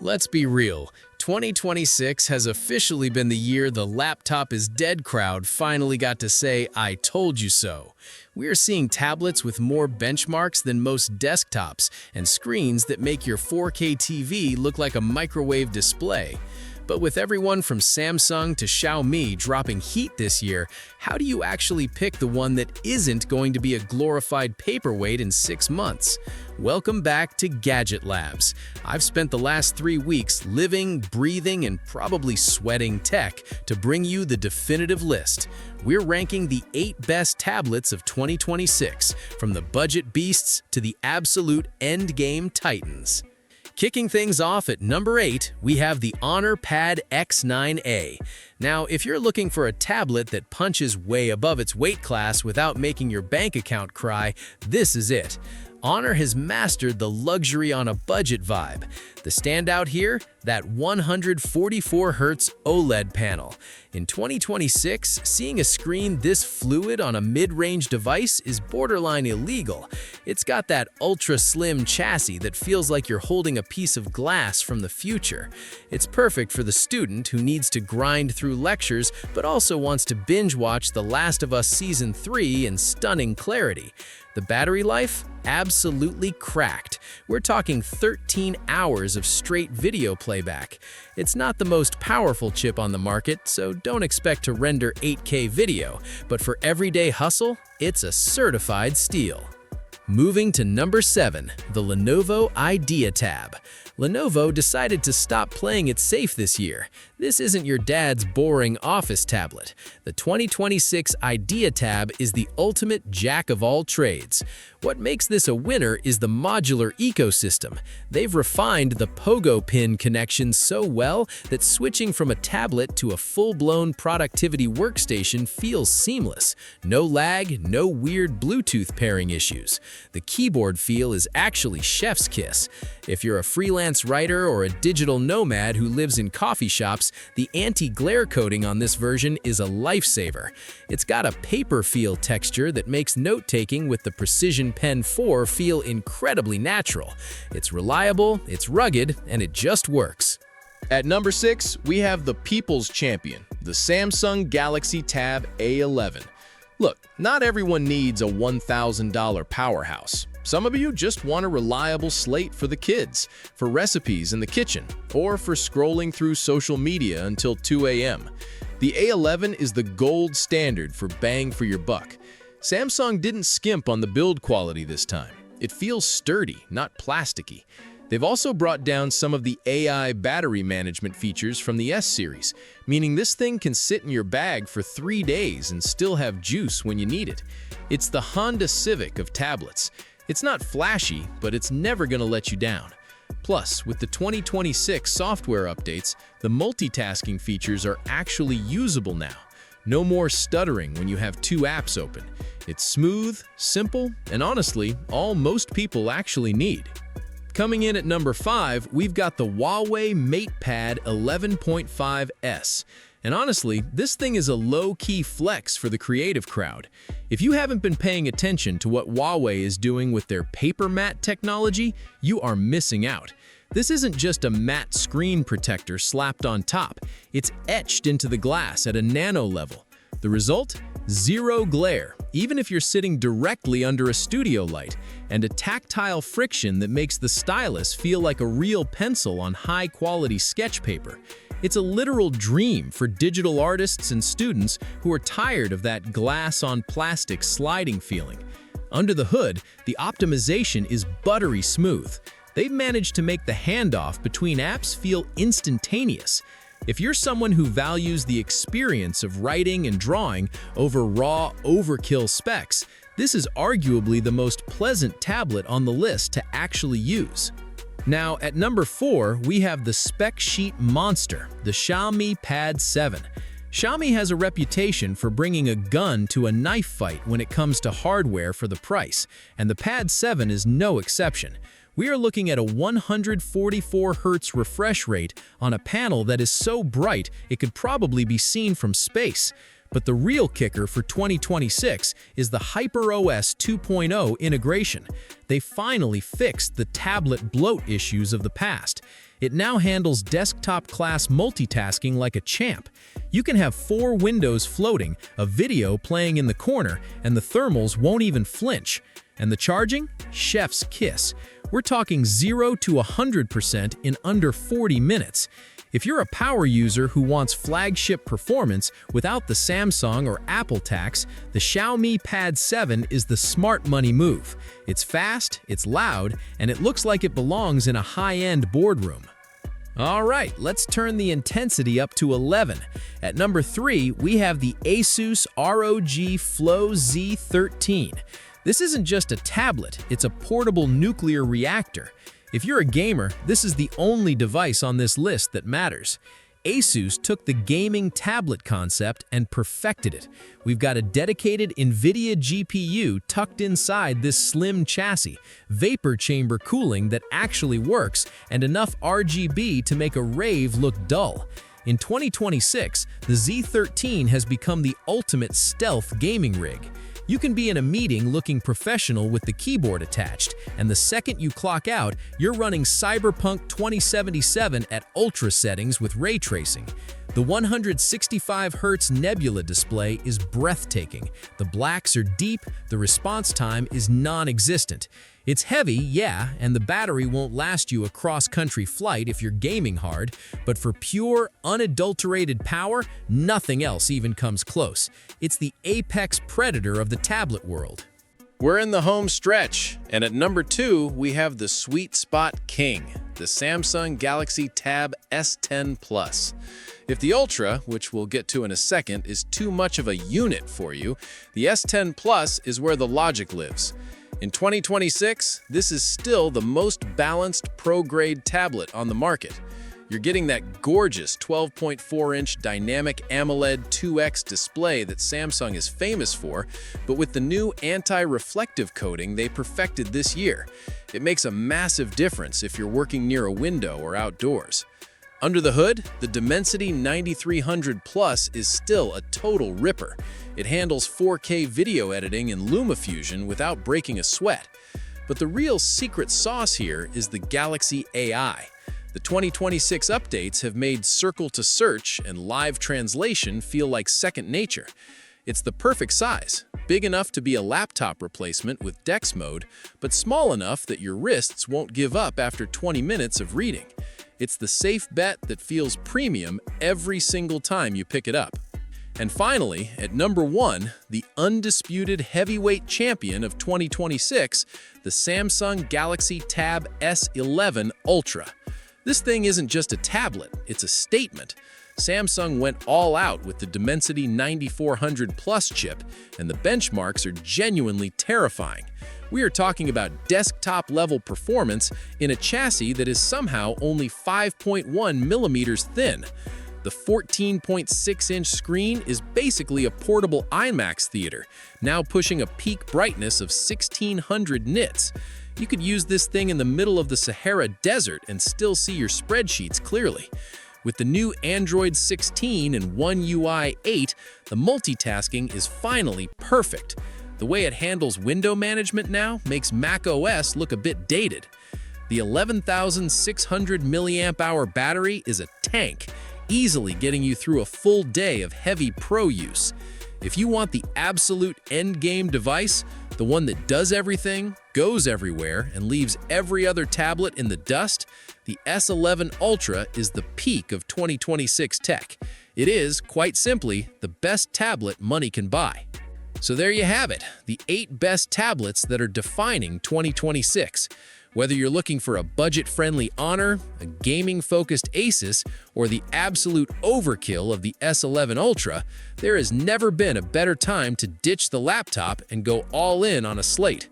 Let's be real, 2026 has officially been the year the laptop is dead crowd finally got to say, "I told you so." We are seeing tablets with more benchmarks than most desktops and screens that make your 4K TV look like a microwave display. But with everyone from Samsung to Xiaomi dropping heat this year, how do you actually pick the one that isn't going to be a glorified paperweight in 6 months? Welcome back to Gadget Labs. I've spent the last 3 weeks living, breathing, and probably sweating tech to bring you the definitive list. We're ranking the 8 best tablets of 2026, from the budget beasts to the absolute endgame titans. Kicking things off at number 8, we have the Honor Pad X9A. Now, if you're looking for a tablet that punches way above its weight class without making your bank account cry, this is it. Honor has mastered the luxury on a budget vibe. The standout here, that 144Hz OLED panel. In 2026, seeing a screen this fluid on a mid-range device is borderline illegal. It's got that ultra-slim chassis that feels like you're holding a piece of glass from the future. It's perfect for the student who needs to grind through lectures but also wants to binge-watch The Last of Us Season 3 in stunning clarity. The battery life? Absolutely cracked. We're talking 13 hours of straight video playback. It's not the most powerful chip on the market, so don't expect to render 8K video, but for everyday hustle, it's a certified steal. Moving to number 7, the Lenovo IdeaTab. Lenovo decided to stop playing it safe this year. This isn't your dad's boring office tablet. The 2026 IdeaTab is the ultimate jack of all trades. What makes this a winner is the modular ecosystem. They've refined the pogo pin connection so well that switching from a tablet to a full-blown productivity workstation feels seamless. No lag, no weird Bluetooth pairing issues. The keyboard feel is actually chef's kiss. If you're a freelance writer or a digital nomad who lives in coffee shops, the anti-glare coating on this version is a lifesaver. It's got a paper feel texture that makes note-taking with the Precision Pen 4 feel incredibly natural. It's reliable, it's rugged, and it just works. At number 6, we have the people's champion, the Samsung Galaxy Tab A11. Look, not everyone needs a $1,000 powerhouse. Some of you just want a reliable slate for the kids, for recipes in the kitchen, or for scrolling through social media until 2 a.m. The A11 is the gold standard for bang for your buck. Samsung didn't skimp on the build quality this time. It feels sturdy, not plasticky. They've also brought down some of the AI battery management features from the S series, meaning this thing can sit in your bag for 3 days and still have juice when you need it. It's the Honda Civic of tablets. It's not flashy, but it's never going to let you down. Plus, with the 2026 software updates, the multitasking features are actually usable now. No more stuttering when you have 2 apps open. It's smooth, simple, and honestly, all most people actually need. Coming in at number 5, we've got the Huawei MatePad 11.5S. And honestly, this thing is a low-key flex for the creative crowd. If you haven't been paying attention to what Huawei is doing with their paper matte technology, you are missing out. This isn't just a matte screen protector slapped on top. It's etched into the glass at a nano level. The result? Zero glare, even if you're sitting directly under a studio light, and a tactile friction that makes the stylus feel like a real pencil on high-quality sketch paper. It's a literal dream for digital artists and students who are tired of that glass-on-plastic sliding feeling. Under the hood, the optimization is buttery smooth. They've managed to make the handoff between apps feel instantaneous. If you're someone who values the experience of writing and drawing over raw, overkill specs, this is arguably the most pleasant tablet on the list to actually use. Now, at number 4, we have the spec sheet monster, the Xiaomi Pad 7. Xiaomi has a reputation for bringing a gun to a knife fight when it comes to hardware for the price, and the Pad 7 is no exception. We are looking at a 144Hz refresh rate on a panel that is so bright it could probably be seen from space. But the real kicker for 2026 is the HyperOS 2.0 integration. They finally fixed the tablet bloat issues of the past. It now handles desktop-class multitasking like a champ. You can have 4 windows floating, a video playing in the corner, and the thermals won't even flinch. And the charging? Chef's kiss. We're talking 0 to 100% in under 40 minutes. If you're a power user who wants flagship performance without the Samsung or Apple tax, the Xiaomi Pad 7 is the smart money move. It's fast, it's loud, and it looks like it belongs in a high-end boardroom. All right, let's turn the intensity up to 11. At number 3, we have the Asus ROG Flow Z13. This isn't just a tablet, it's a portable nuclear reactor. If you're a gamer, this is the only device on this list that matters. Asus took the gaming tablet concept and perfected it. We've got a dedicated NVIDIA GPU tucked inside this slim chassis, vapor chamber cooling that actually works, and enough RGB to make a rave look dull. In 2026, the Z13 has become the ultimate stealth gaming rig. You can be in a meeting looking professional with the keyboard attached, and the second you clock out, you're running Cyberpunk 2077 at ultra settings with ray tracing. The 165Hz Nebula display is breathtaking. The blacks are deep, the response time is non-existent. It's heavy, yeah, and the battery won't last you a cross-country flight if you're gaming hard, but for pure, unadulterated power, nothing else even comes close. It's the apex predator of the tablet world. We're in the home stretch, and at number 2, we have the sweet spot king, the Samsung Galaxy Tab S10 Plus. If the Ultra, which we'll get to in a second, is too much of a unit for you, the S10 Plus is where the logic lives. In 2026, this is still the most balanced pro-grade tablet on the market. You're getting that gorgeous 12.4-inch dynamic AMOLED 2X display that Samsung is famous for, but with the new anti-reflective coating they perfected this year. It makes a massive difference if you're working near a window or outdoors. Under the hood, the Dimensity 9300 Plus is still a total ripper. It handles 4K video editing and LumaFusion without breaking a sweat. But the real secret sauce here is the Galaxy AI. The 2026 updates have made circle to search and live translation feel like second nature. It's the perfect size, big enough to be a laptop replacement with DeX mode, but small enough that your wrists won't give up after 20 minutes of reading. It's the safe bet that feels premium every single time you pick it up. And finally, at number 1, the undisputed heavyweight champion of 2026, the Samsung Galaxy Tab S11 Ultra. This thing isn't just a tablet, it's a statement. Samsung went all out with the Dimensity 9400 Plus chip, and the benchmarks are genuinely terrifying. We are talking about desktop-level performance in a chassis that is somehow only 5.1 millimeters thin. The 14.6-inch screen is basically a portable IMAX theater, now pushing a peak brightness of 1600 nits. You could use this thing in the middle of the Sahara Desert and still see your spreadsheets clearly. With the new Android 16 and One UI 8, the multitasking is finally perfect. The way it handles window management now makes macOS look a bit dated. The 11,600 mAh battery is a tank, easily getting you through a full day of heavy pro use. If you want the absolute endgame device, the one that does everything, goes everywhere, and leaves every other tablet in the dust, the S11 Ultra is the peak of 2026 tech. It is, quite simply, the best tablet money can buy. So there you have it, the 8 best tablets that are defining 2026. Whether you're looking for a budget-friendly Honor, a gaming-focused Asus, or the absolute overkill of the S11 Ultra, there has never been a better time to ditch the laptop and go all in on a slate.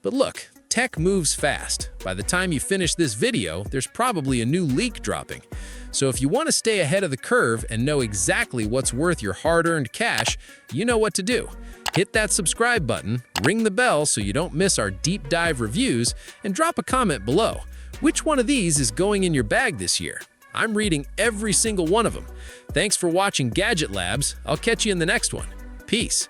But look, tech moves fast. By the time you finish this video, there's probably a new leak dropping. So if you want to stay ahead of the curve and know exactly what's worth your hard-earned cash, you know what to do. Hit that subscribe button, ring the bell so you don't miss our deep dive reviews, and drop a comment below. Which one of these is going in your bag this year? I'm reading every single one of them. Thanks for watching Gadget Labs. I'll catch you in the next one. Peace.